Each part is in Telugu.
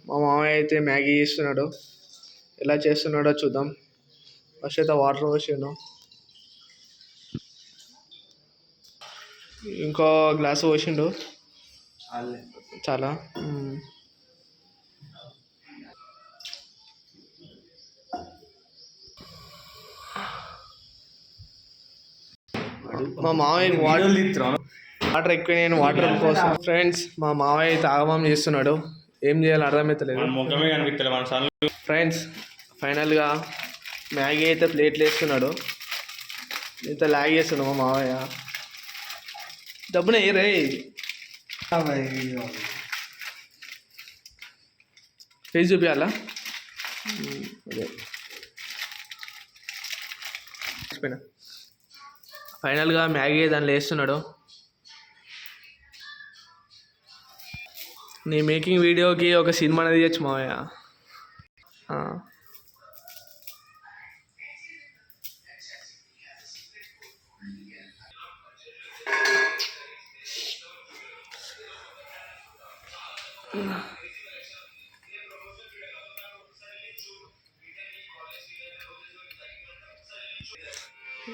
మా మామయ్య అయితే మ్యాగీ చేస్తున్నాడు. ఎలా చేస్తున్నాడో చూద్దాం. ఫస్ట్ అయితే వాటర్ పోసిండు, ఇంకో గ్లాసు పోసిండు చాలా. మా మామయ్య వాటర్ ఎక్కువ, నేను వాటర్ కోసం. ఫ్రెండ్స్, మా మామయ్య అయితే ఆగమం చేస్తున్నాడు. ఏం చేయాలో అర్థమవుతలేదు ఫ్రెండ్స్. ఫైనల్గా మ్యాగీ అయితే ప్లేట్లు వేస్తున్నాడు. ఇంత లాగ్ చేస్తున్నాడు మా మామయ్య. డబ్బున ఏ రే ఫేస్ చూపించాలా? అదే ఫైనల్గా మ్యాగీ దాంట్లో వేస్తున్నాడు. నీ మేకింగ్ వీడియోకి ఒక సినిమా అనేది తీయచ్చు మావయ్య.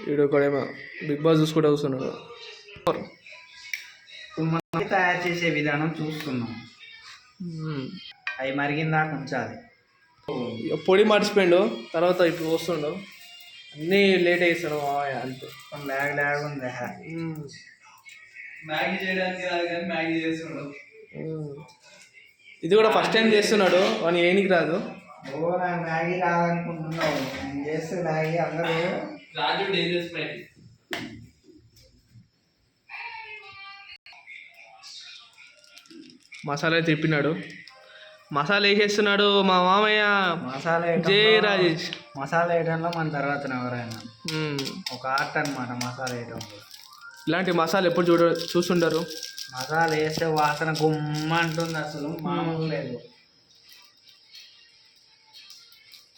వీడియో కూడా బిగ్ బాస్ చూసుకుంటూ వస్తున్నాడు. తయారు చేసే విధానం చూస్తున్నాం. అవి మరిగిందాక ఉంచాలి. పొడి మర్చిపోయిండు, తర్వాత ఇప్పుడు వస్తుండు. అన్నీ లేట్ వేస్తాడు అంతే. లాగ్ ఉంది. మ్యాగీ చేయడానికి రాదు కానీ మ్యాగీ చేస్తున్నాడు. ఇది కూడా ఫస్ట్ టైం చేస్తున్నాడు, వాని ఏనికి రాదు. నాకు మ్యాగీ రాదనుకుంటున్నావు, నేను చేస్తే మ్యాగీ అందరూ రాజు డేంజరస్ మ్యాగీ. మసాలా తిప్పినాడు, మసాలా వేసేస్తున్నాడు మా మామయ్య. మసాలా జై రాజేష్. మసాలా వేయడంలో మన తర్వాత ఎవరైనా ఒక ఆర్ట్ అనమాట మసాలా వేయడంలో. ఇలాంటి మసాలా ఎప్పుడు చూస్తుంటారు. మసాలా వేస్తే వాసన గుమ్మ అంటుంది, అసలు మామూలు లేదు.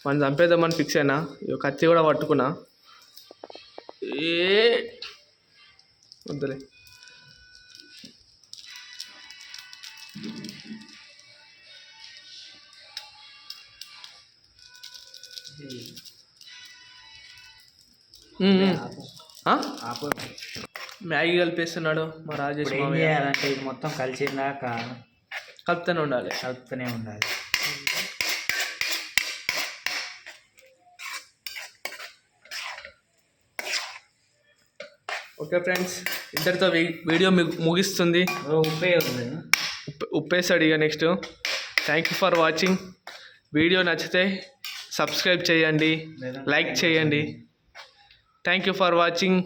మనం చంపేద్దామని ఫిక్స్ అయినా, కత్తి కూడా పట్టుకున్నా. వద్దులే. మ్యాగీ కలిపేస్తున్నాడు మా రాజేష్. ఏం చేయాలంటే ఇది మొత్తం కలిసిందాక కలుపుతూనే ఉండాలి. ఓకే ఫ్రెండ్స్, ఇద్దరితో వీడియో ముగిస్తుంది. ఉప్పేస్తాడు ఇక next. Thank you for watching. Video నచ్చితే సబ్స్క్రైబ్ చేయండి, లైక్ చేయండి. Thank you for watching.